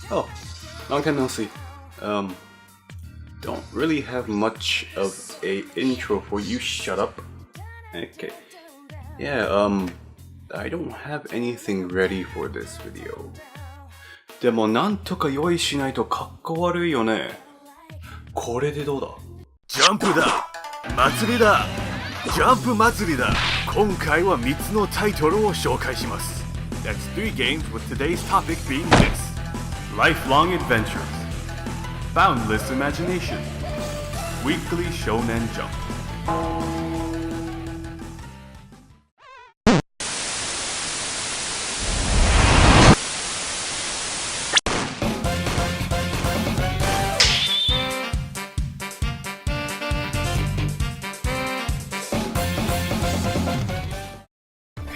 Oh, long time no see. Don't really have much of a intro for you. Shut up. Okay. Yeah, I don't have anything ready for this video. でもなんとか用意しないとかっこ悪いよね。これでどうだ？ジャンプだ！祭りだ！ジャンプ祭りだ！今回は3つのタイトルを紹介します。That's 3 games with today's topic being this: Lifelong Adventures, Boundless Imagination, Weekly Shonen Jump.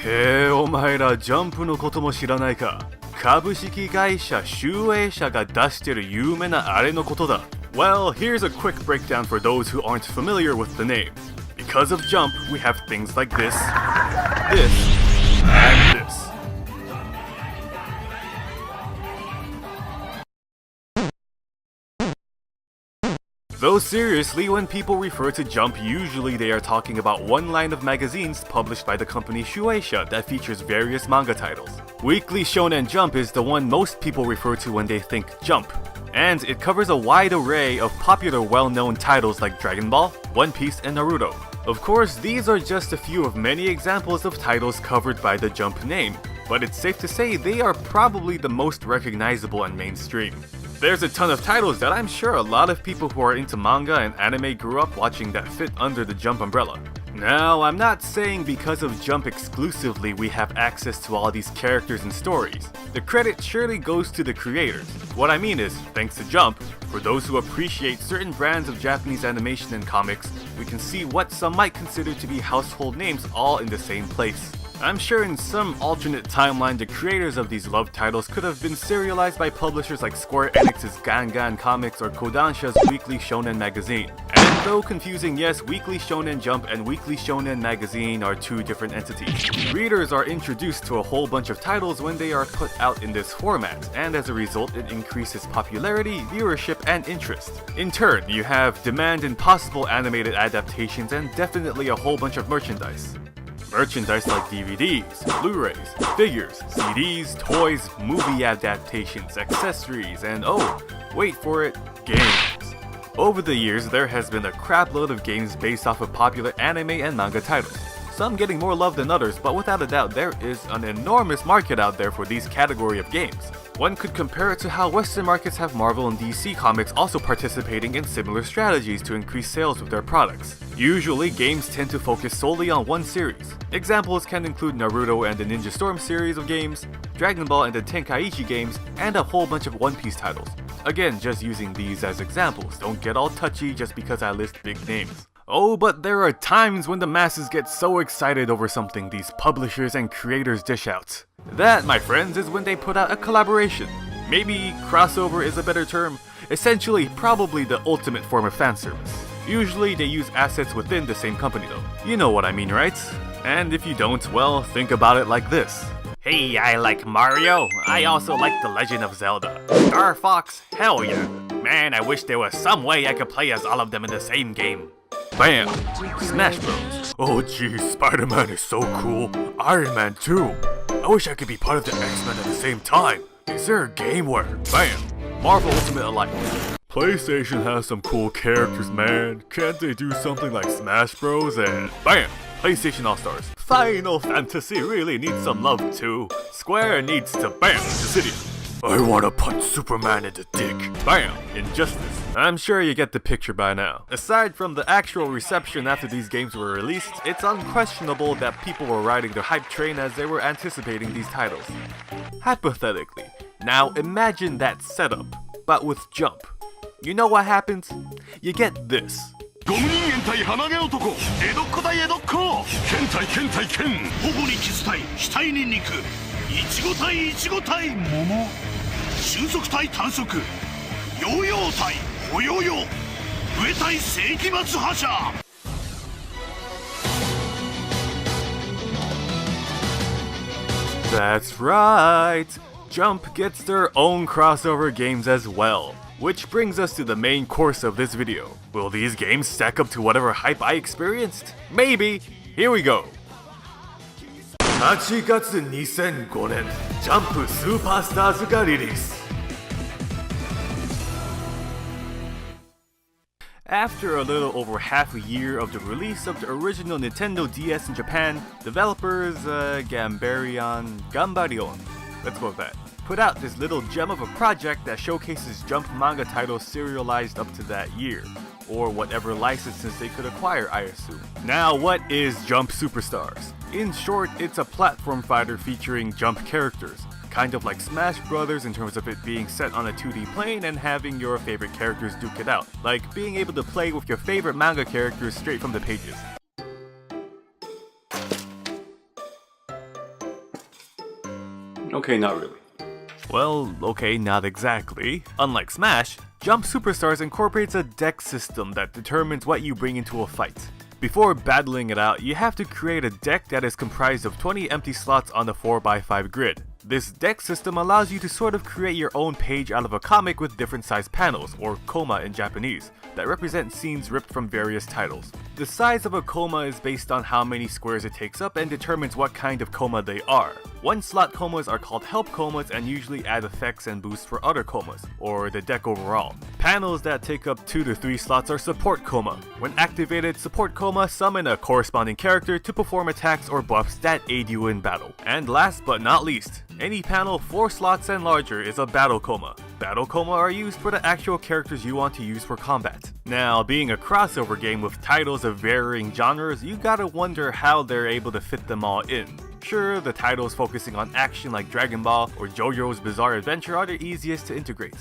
へえ、お前らジャンプのことも知らないか。株式会社集英社が出してる有名なあれのことだ。Well, here's a quick breakdown for those who aren't familiar with the name. Because of Jump, we have things like this, this, and this. Though seriously, when people refer to Jump, usually they are talking about one line of magazines published by the company Shueisha that features various manga titles. Weekly Shonen Jump is the one most people refer to when they think Jump, and it covers a wide array of popular well-known titles like Dragon Ball, One Piece, and Naruto. Of course, these are just a few of many examples of titles covered by the Jump name, but it's safe to say they are probably the most recognizable and mainstream. There's a ton of titles that I'm sure a lot of people who are into manga and anime grew up watching that fit under the Jump umbrella. Now, I'm not saying because of Jump exclusively we have access to all these characters and stories. The credit surely goes to the creators. What I mean is, thanks to Jump, for those who appreciate certain brands of Japanese animation and comics, we can see what some might consider to be household names all in the same place. I'm sure in some alternate timeline the creators of these love titles could have been serialized by publishers like Square Enix's Gangan Comics or Kodansha's Weekly Shonen Magazine. And though confusing, yes, Weekly Shonen Jump and Weekly Shonen Magazine are two different entities. Readers are introduced to a whole bunch of titles when they are put out in this format, and as a result it increases popularity, viewership, and interest. In turn, you have demand in possible animated adaptations and definitely a whole bunch of merchandise. Merchandise like DVDs, Blu-rays, figures, CDs, toys, movie adaptations, accessories, and oh, wait for it, games. Over the years, there has been a crapload of games based off of popular anime and manga titles. Some getting more love than others, but without a doubt there is an enormous market out there for these category of games. One could compare it to how Western markets have Marvel and DC Comics also participating in similar strategies to increase sales of their products. Usually, games tend to focus solely on one series. Examples can include Naruto and the Ninja Storm series of games, Dragon Ball and the Tenkaichi games, and a whole bunch of One Piece titles. Again, just using these as examples, don't get all touchy just because I list big names. Oh, but there are times when the masses get so excited over something these publishers and creators dish out. That, my friends, is when they put out a collaboration. Maybe crossover is a better term. Essentially, probably the ultimate form of fan service. Usually they use assets within the same company though. You know what I mean, right? And if you don't, well, think about it like this. Hey, I like Mario. I also like The Legend of Zelda. Star Fox, hell yeah. Man, I wish there was some way I could play as all of them in the same game. Bam! Smash Bros. Oh geez, Spider-Man is so cool. Iron Man too. I wish I could be part of the X-Men at the same time. Is there a game where, bam, Marvel Ultimate Alliance. PlayStation has some cool characters, man. Can't they do something like Smash Bros and bam, PlayStation All-Stars. Final Fantasy really needs some love too. Square needs to bam, Dissidia. I wanna punch Superman in the dick. Bam! Injustice. I'm sure you get the picture by now. Aside from the actual reception after these games were released, it's unquestionable that people were riding the hype train as they were anticipating these titles. Hypothetically, now imagine that setup, but with Jump. You know what happens? You get this. ゴム人間対鼻毛男江戸っ子対江戸っ子剣対剣対剣頬にキス対額に肉いちご対いちご対桃瞬足対短足ヨーヨー対ほよよ上対世紀末覇者 That's right! Jump gets their own crossover games as well. Which brings us to the main course of this video. Will these games stack up to whatever hype I experienced? Maybe! Here we go! 8月2005年、ジャンプスーパースターズがリリース。After a little over half a year of the release of the original Nintendo DS in Japan, developers Gambarion, let's go with that, put out this little gem of a project that showcases Jump manga titles serialized up to that year, or whatever licenses they could acquire, I assume. Now, what is Jump Superstars? In short, it's a platform fighter featuring Jump characters, kind of like Smash Brothers in terms of it being set on a 2D plane and having your favorite characters duke it out, like being able to play with your favorite manga characters straight from the pages. Okay, not really. Well, okay, not exactly. Unlike Smash, Jump Superstars incorporates a deck system that determines what you bring into a fight. Before battling it out, you have to create a deck that is comprised of 20 empty slots on the 4x5 grid. This deck system allows you to sort of create your own page out of a comic with different sized panels, or koma in Japanese, that represent scenes ripped from various titles. The size of a koma is based on how many squares it takes up and determines what kind of koma they are. One slot komas are called help komas and usually add effects and boosts for other komas, or the deck overall. Panels that take up 2 to 3 slots are support koma. When activated, support koma summon a corresponding character to perform attacks or buffs that aid you in battle. And last but not least, any panel 4 slots and larger is a battle koma. Battle koma are used for the actual characters you want to use for combat. Now, being a crossover game with titles of varying genres, you gotta wonder how they're able to fit them all in. Sure, the titles focusing on action like Dragon Ball or JoJo's Bizarre Adventure are the easiest to integrate.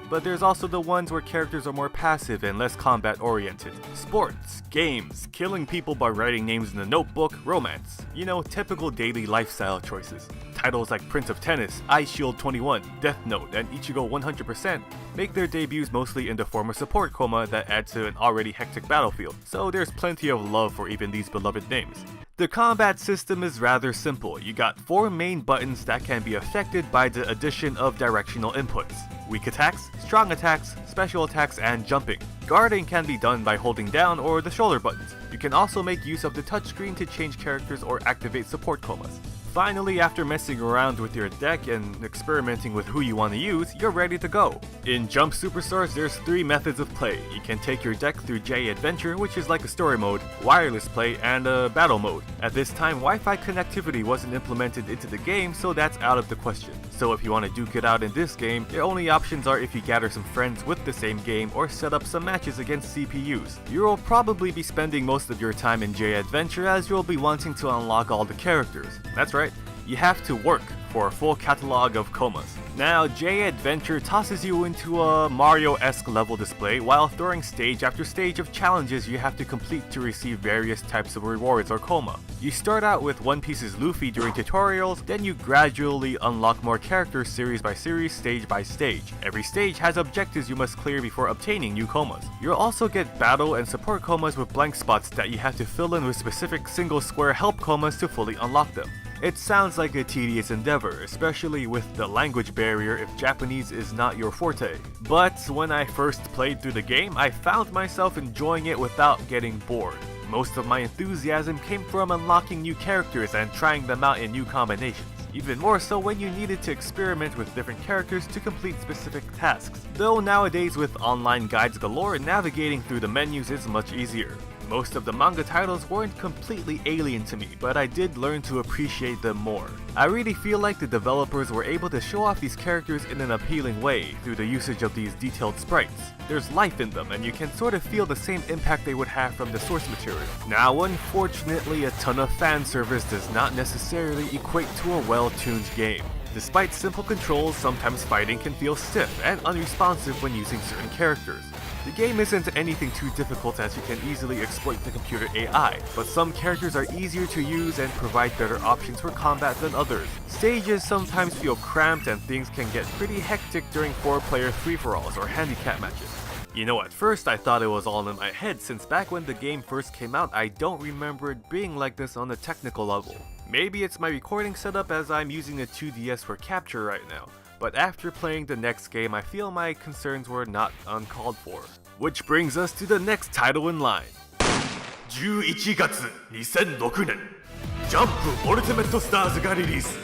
But there's also the ones where characters are more passive and less combat oriented. Sports, games, killing people by writing names in a notebook, romance. You know, typical daily lifestyle choices. Titles like Prince of Tennis, Ice Shield 21, Death Note, and Ichigo 100% make their debuts mostly in the form of support koma that add to an already hectic battlefield, so there's plenty of love for even these beloved names. The combat system is rather simple. You got 4 main buttons that can be affected by the addition of directional inputs. Weak attacks, strong attacks, special attacks, and jumping. Guarding can be done by holding down or the shoulder buttons. You can also make use of the touchscreen to change characters or activate support komas. Finally, after messing around with your deck and experimenting with who you want to use, you're ready to go. In Jump Superstars, there's 3 methods of play. You can take your deck through J Adventure, which is like a story mode, wireless play, and a battle mode. At this time, Wi-Fi connectivity wasn't implemented into the game, so that's out of the question. So if you want to duke it out in this game, your only options are if you gather some friends with the same game or set up some matches against CPUs. You'll probably be spending most of your time in J Adventure as you'll be wanting to unlock all the characters. That's right. You have to work for a full catalog of komas. Now, J Adventure tosses you into a Mario-esque level display while throwing stage after stage of challenges you have to complete to receive various types of rewards or koma. You start out with One Piece's Luffy during tutorials, then you gradually unlock more characters series by series, stage by stage. Every stage has objectives you must clear before obtaining new komas. You'll also get battle and support komas with blank spots that you have to fill in with specific single square help komas to fully unlock them. It sounds like a tedious endeavor, especially with the language barrier if Japanese is not your forte. But when I first played through the game, I found myself enjoying it without getting bored. Most of my enthusiasm came from unlocking new characters and trying them out in new combinations. Even more so when you needed to experiment with different characters to complete specific tasks. Though nowadays with online guides galore, navigating through the menus is much easier. Most of the manga titles weren't completely alien to me, but I did learn to appreciate them more. I really feel like the developers were able to show off these characters in an appealing way through the usage of these detailed sprites. There's life in them, and you can sort of feel the same impact they would have from the source material. Now, unfortunately, a ton of fan service does not necessarily equate to a well-tuned game. Despite simple controls, sometimes fighting can feel stiff and unresponsive when using certain characters. The game isn't anything too difficult as you can easily exploit the computer AI, but some characters are easier to use and provide better options for combat than others. Stages sometimes feel cramped and things can get pretty hectic during 4-player free-for-alls or handicap matches. You know, at first I thought it was all in my head since back when the game first came out I don't remember it being like this on a technical level. Maybe it's my recording setup as I'm using a 2DS for capture right now. but after playing the next game I feel my concerns were not uncalled for. Which brings us to the next title in line. 11月2006年 Jump Ultimate Stars がリリース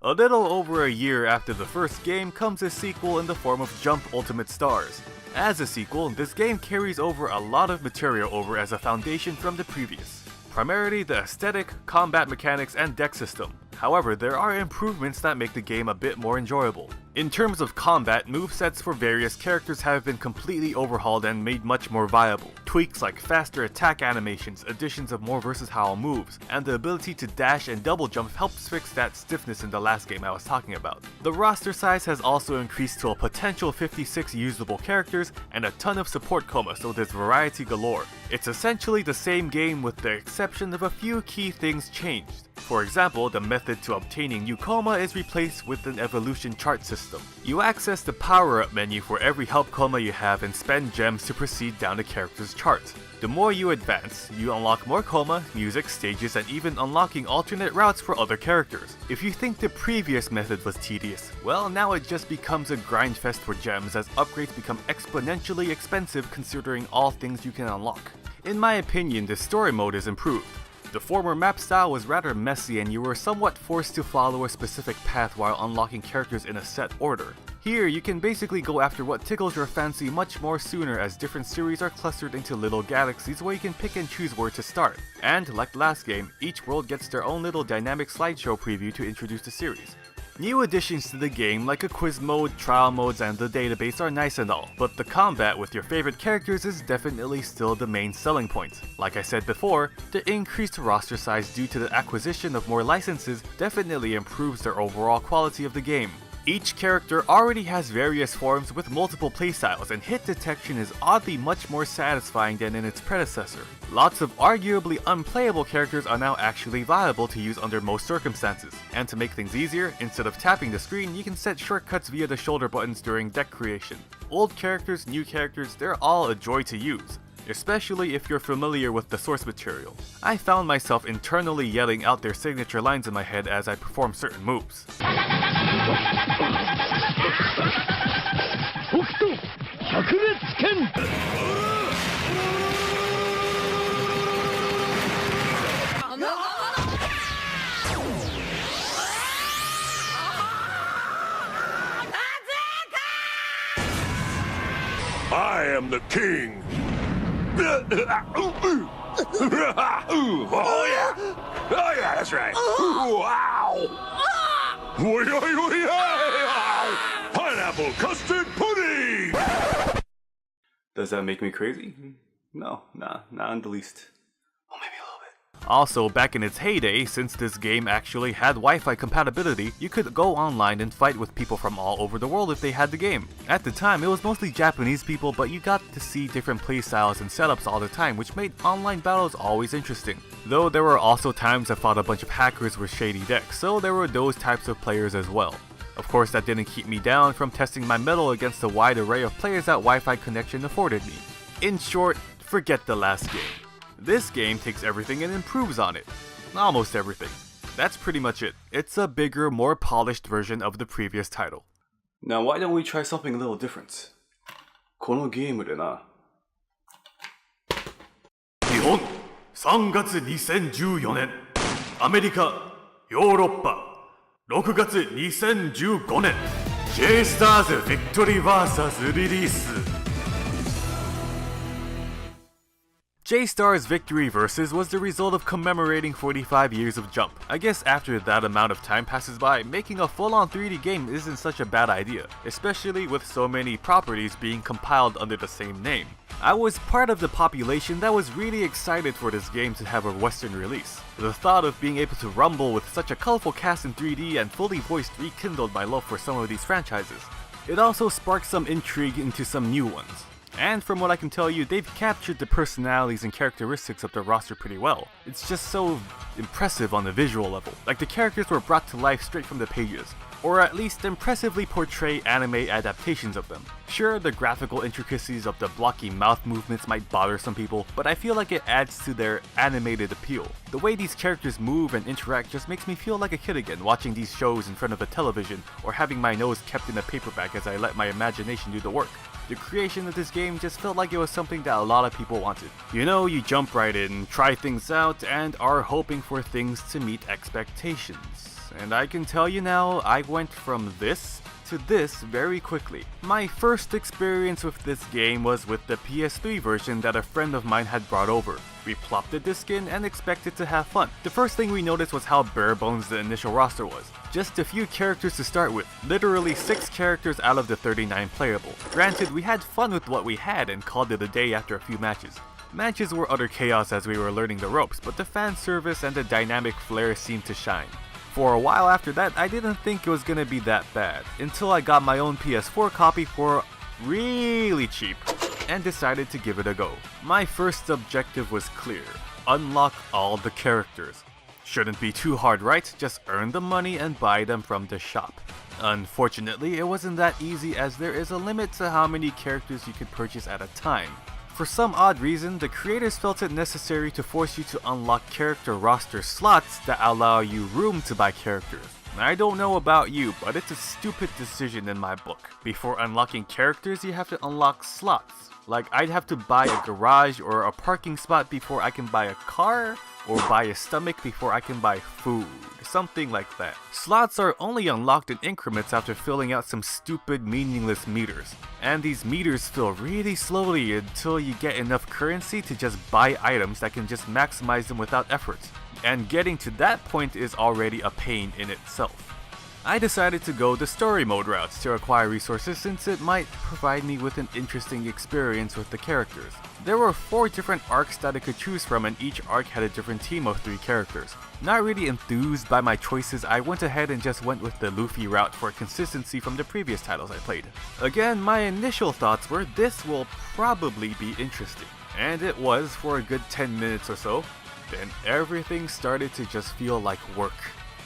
A little over a year after the first game comes a sequel in the form of Jump Ultimate Stars. As a sequel, this game carries over a lot of material over as a foundation from the previous. Primarily the aesthetic, combat mechanics, and deck system. However, there are improvements that make the game a bit more enjoyable. In terms of combat, movesets for various characters have been completely overhauled and made much more viable. Tweaks like faster attack animations, additions of more versatile moves, and the ability to dash and double jump helps fix that stiffness in the last game I was talking about. The roster size has also increased to a potential 56 usable characters and a ton of support coma, so there's variety galore. It's essentially the same game with the exception of a few key things changed. For example, the method to obtaining new coma is replaced with an evolution chart system. You access the power-up menu for every help coma you have and spend gems to proceed down the character's chart. The more you advance, you unlock more coma, music, stages, and even unlocking alternate routes for other characters. If you think the previous method was tedious, well, now it just becomes a grind fest for gems as upgrades become exponentially expensive considering all things you can unlock. In my opinion, the story mode is improved. The former map style was rather messy and you were somewhat forced to follow a specific path while unlocking characters in a set order. Here, you can basically go after what tickles your fancy much more sooner as different series are clustered into little galaxies where you can pick and choose where to start. And, like last game, each world gets their own little dynamic slideshow preview to introduce the series. New additions to the game like a quiz mode, trial modes, and the database are nice and all, but the combat with your favorite characters is definitely still the main selling point. Like I said before, the increased roster size due to the acquisition of more licenses definitely improves their overall quality of the game. Each character already has various forms with multiple playstyles, and hit detection is oddly much more satisfying than in its predecessor. Lots of arguably unplayable characters are now actually viable to use under most circumstances. And to make things easier, instead of tapping the screen, you can set shortcuts via the shoulder buttons during deck creation. Old characters, new characters, they're all a joy to use, especially if you're familiar with the source material. I found myself internally yelling out their signature lines in my head as I perform certain moves. I am the king. Oh yeah! Oh yeah, that's right. Wow! Pineapple custard pudding! Does that make me crazy? No, not in the least. Oh, maybe a little bit. Also, back in its heyday, since this game actually had Wi-Fi compatibility, you could go online and fight with people from all over the world if they had the game. At the time, it was mostly Japanese people, but you got to see different playstyles and setups all the time, which made online battles always interesting. Though there were also times I fought a bunch of hackers with shady decks, so there were those types of players as well. Of course, that didn't keep me down from testing my mettle against the wide array of players that Wi-Fi connection afforded me. In short, forget the last game. This game takes everything and improves on it. Almost everything. That's pretty much it. It's a bigger, more polished version of the previous title. Now why don't we try something a little different? このゲームでな。日本3月2014年アメリカヨーロッパ6月2015年 J-Stars Victory vs リリース J-Star's Victory Versus was the result of commemorating 45 years of Jump. I guess after that amount of time passes by, making a full-on 3D game isn't such a bad idea, especially with so many properties being compiled under the same name. I was part of the population that was really excited for this game to have a Western release. The thought of being able to rumble with such a colorful cast in 3D and fully voiced rekindled my love for some of these franchises. It also sparked some intrigue into some new ones. And from what I can tell you, they've captured the personalities and characteristics of their roster pretty well. It's just so impressive on the visual level. Like the characters were brought to life straight from the pages. or at least impressively portray anime adaptations of them. Sure, the graphical intricacies of the blocky mouth movements might bother some people, but I feel like it adds to their animated appeal. The way these characters move and interact just makes me feel like a kid again, watching these shows in front of the television, or having my nose kept in a paperback as I let my imagination do the work. The creation of this game just felt like it was something that a lot of people wanted. You know, you jump right in, try things out, and are hoping for things to meet expectations. And I can tell you now, I went from this to this very quickly. My first experience with this game was with the PS3 version that a friend of mine had brought over. We plopped the disc in and expected to have fun. The first thing we noticed was how bare bones the initial roster was. Just a few characters to start with, literally 6 characters out of the 39 playable. Granted, we had fun with what we had and called it a day after a few matches. Matches were utter chaos as we were learning the ropes, but the fan service and the dynamic flair seemed to shine. For a while after that, I didn't think it was gonna be that bad, until I got my own PS4 copy for really cheap, and decided to give it a go. My first objective was clear: unlock all the characters. Shouldn't be too hard, right? Just earn the money and buy them from the shop. Unfortunately, it wasn't that easy as there is a limit to how many characters you could purchase at a time. For some odd reason, the creators felt it necessary to force you to unlock character roster slots that allow you room to buy characters. I don't know about you, but it's a stupid decision in my book. Before unlocking characters, you have to unlock slots. Like, I'd have to buy a garage or a parking spot before I can buy a car, or buy a stomach before I can buy food. Something like that. Slots are only unlocked in increments after filling out some stupid, meaningless meters. And these meters fill really slowly until you get enough currency to just buy items that can just maximize them without effort. And getting to that point is already a pain in itself. I decided to go the story mode route to acquire resources since it might provide me with an interesting experience with the characters. There were 4 different arcs that I could choose from, and each arc had a different team of 3 characters. Not really enthused by my choices, I went ahead and just went with the Luffy route for consistency from the previous titles I played. Again, my initial thoughts were this will probably be interesting. And it was for a good 10 minutes or so. Then everything started to just feel like work.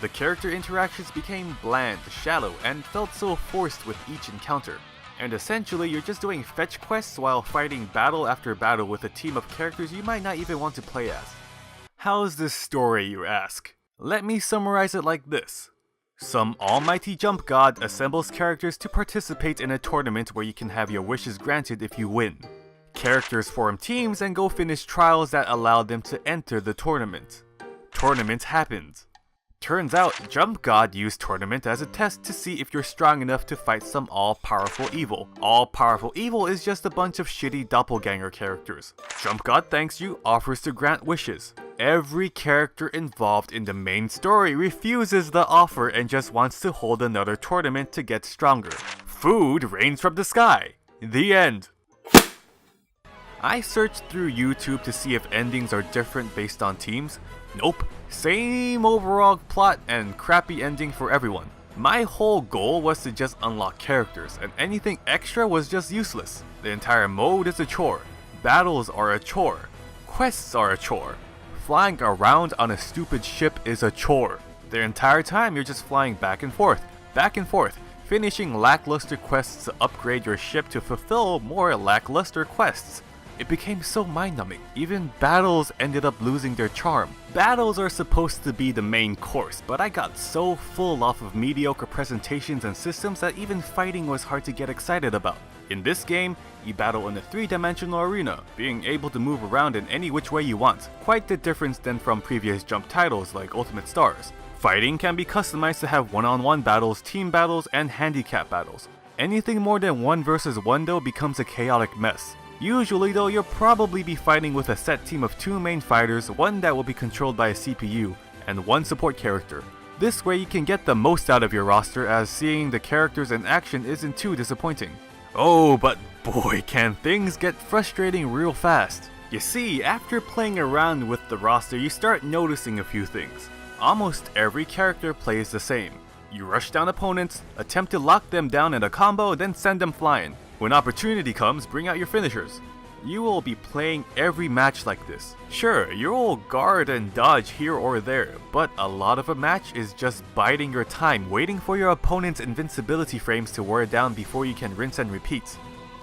The character interactions became bland, shallow, and felt so forced with each encounter. And essentially, you're just doing fetch quests while fighting battle after battle with a team of characters you might not even want to play as. How's this story, you ask? Let me summarize it like this. Some almighty jump god assembles characters to participate in a tournament where you can have your wishes granted if you win. Characters form teams and go finish trials that allow them to enter the tournament. Tournament happens. Turns out, Jump God used Tournament as a test to see if you're strong enough to fight some all-powerful evil. All-powerful evil is just a bunch of shitty doppelganger characters. Jump God thanks you, offers to grant wishes. Every character involved in the main story refuses the offer and just wants to hold another tournament to get stronger. Food rains from the sky. The end. I searched through YouTube to see if endings are different based on teams. Nope. Same overall plot and crappy ending for everyone. My whole goal was to just unlock characters, and anything extra was just useless. The entire mode is a chore. Battles are a chore. Quests are a chore. Flying around on a stupid ship is a chore. The entire time you're just flying back and forth, finishing lackluster quests to upgrade your ship to fulfill more lackluster quests. It became so mind-numbing. Even battles ended up losing their charm. Battles are supposed to be the main course, but I got so full off of mediocre presentations and systems that even fighting was hard to get excited about. In this game, you battle in a 3-dimensional arena, being able to move around in any which way you want. Quite the difference than from previous Jump titles like Ultimate Stars. Fighting can be customized to have one-on-one battles, team battles, and handicap battles. Anything more than 1 versus 1 though becomes a chaotic mess. Usually though, you'll probably be fighting with a set team of 2 main fighters, one that will be controlled by a CPU, and 1 support character. This way you can get the most out of your roster, as seeing the characters in action isn't too disappointing. Oh, but boy can things get frustrating real fast. You see, after playing around with the roster, you start noticing a few things. Almost every character plays the same. You rush down opponents, attempt to lock them down in a combo, then send them flying. When opportunity comes, bring out your finishers. You will be playing every match like this. Sure, you'll guard and dodge here or there, but a lot of a match is just biding your time, waiting for your opponent's invincibility frames to wear down before you can rinse and repeat.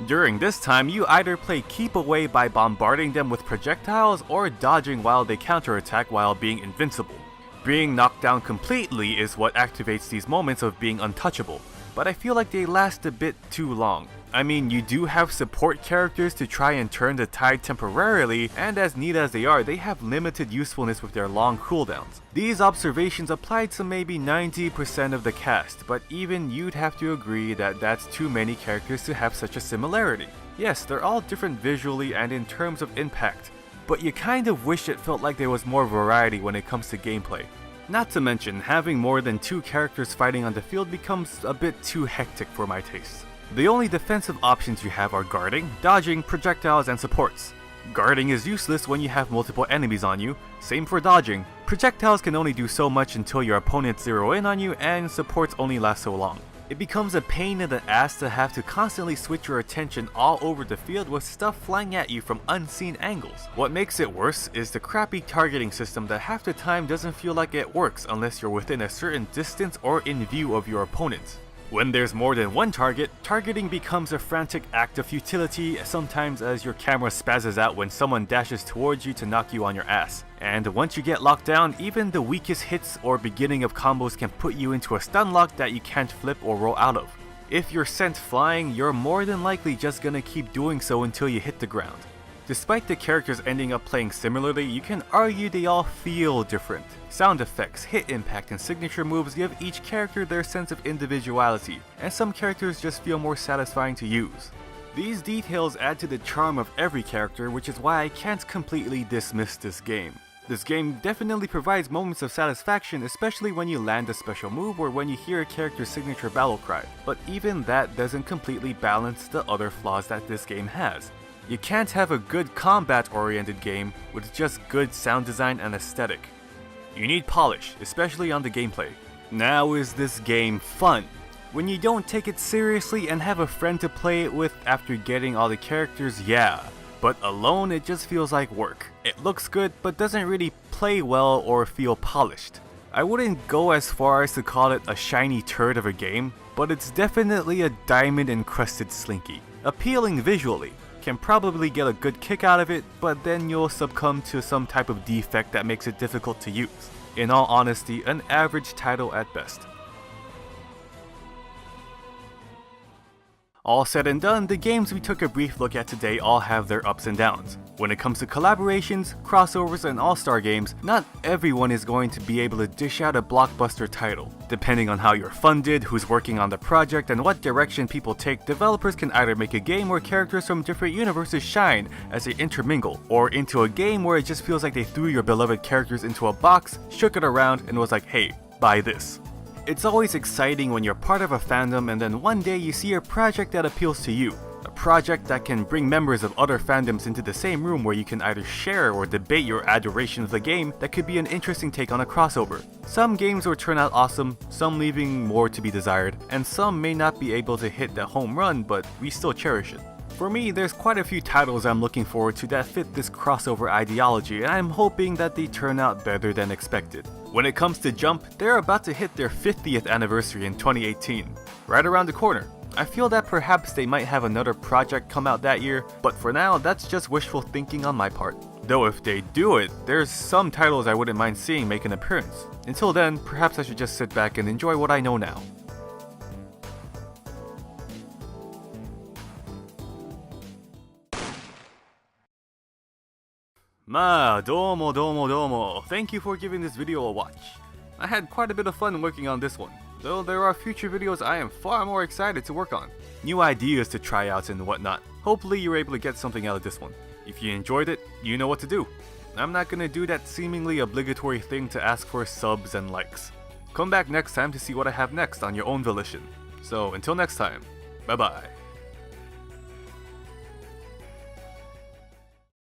During this time, you either play keep away by bombarding them with projectiles or dodging while they counterattack while being invincible. Being knocked down completely is what activates these moments of being untouchable, but I feel like they last a bit too long. I mean, you do have support characters to try and turn the tide temporarily, and as neat as they are, they have limited usefulness with their long cooldowns. These observations apply to maybe 90% of the cast, but even you'd have to agree that that's too many characters to have such a similarity. Yes, they're all different visually and in terms of impact, but you kind of wish it felt like there was more variety when it comes to gameplay. Not to mention, having more than 2 characters fighting on the field becomes a bit too hectic for my taste. The only defensive options you have are guarding, dodging, projectiles, and supports. Guarding is useless when you have multiple enemies on you, same for dodging. Projectiles can only do so much until your opponents zero in on you, and supports only last so long. It becomes a pain in the ass to have to constantly switch your attention all over the field with stuff flying at you from unseen angles. What makes it worse is the crappy targeting system that half the time doesn't feel like it works unless you're within a certain distance or in view of your opponent. When there's more than one target, targeting becomes a frantic act of futility, sometimes as your camera spazzes out when someone dashes towards you to knock you on your ass. And once you get locked down, even the weakest hits or beginning of combos can put you into a stun lock that you can't flip or roll out of. If you're sent flying, you're more than likely just gonna keep doing so until you hit the ground. Despite the characters ending up playing similarly, you can argue they all feel different. Sound effects, hit impact, and signature moves give each character their sense of individuality, and some characters just feel more satisfying to use. These details add to the charm of every character, which is why I can't completely dismiss this game. This game definitely provides moments of satisfaction, especially when you land a special move or when you hear a character's signature battle cry, but even that doesn't completely balance the other flaws that this game has. You can't have a good combat-oriented game with just good sound design and aesthetic. You need polish, especially on the gameplay. Now is this game fun? When you don't take it seriously and have a friend to play it with after getting all the characters, yeah. But alone it just feels like work. It looks good but doesn't really play well or feel polished. I wouldn't go as far as to call it a shiny turd of a game, but it's definitely a diamond encrusted slinky. Appealing visually. Can probably get a good kick out of it, but then you'll succumb to some type of defect that makes it difficult to use. In all honesty, an average title at best. All said and done, the games we took a brief look at today all have their ups and downs. When it comes to collaborations, crossovers, and all-star games, not everyone is going to be able to dish out a blockbuster title. Depending on how you're funded, who's working on the project, and what direction people take, developers can either make a game where characters from different universes shine as they intermingle, or into a game where it just feels like they threw your beloved characters into a box, shook it around, and was like, hey, buy this. It's always exciting when you're part of a fandom and then one day you see a project that appeals to you. A project that can bring members of other fandoms into the same room where you can either share or debate your adoration of the game that could be an interesting take on a crossover. Some games will turn out awesome, some leaving more to be desired, and some may not be able to hit the home run, but we still cherish it. For me, there's quite a few titles I'm looking forward to that fit this crossover ideology, and I'm hoping that they turn out better than expected. When it comes to Jump, they're about to hit their 50th anniversary in 2018, right around the corner. I feel that perhaps they might have another project come out that year, but for now, that's just wishful thinking on my part. Though if they do it, there's some titles I wouldn't mind seeing make an appearance. Until then, perhaps I should just sit back and enjoy what I know now. Domo. Thank you for giving this video a watch. I had quite a bit of fun working on this one, though there are future videos I am far more excited to work on. New ideas to try out and whatnot. Hopefully you're able to get something out of this one. If you enjoyed it, you know what to do. I'm not gonna do that seemingly obligatory thing to ask for subs and likes. Come back next time to see what I have next on your own volition. So until next time, bye bye.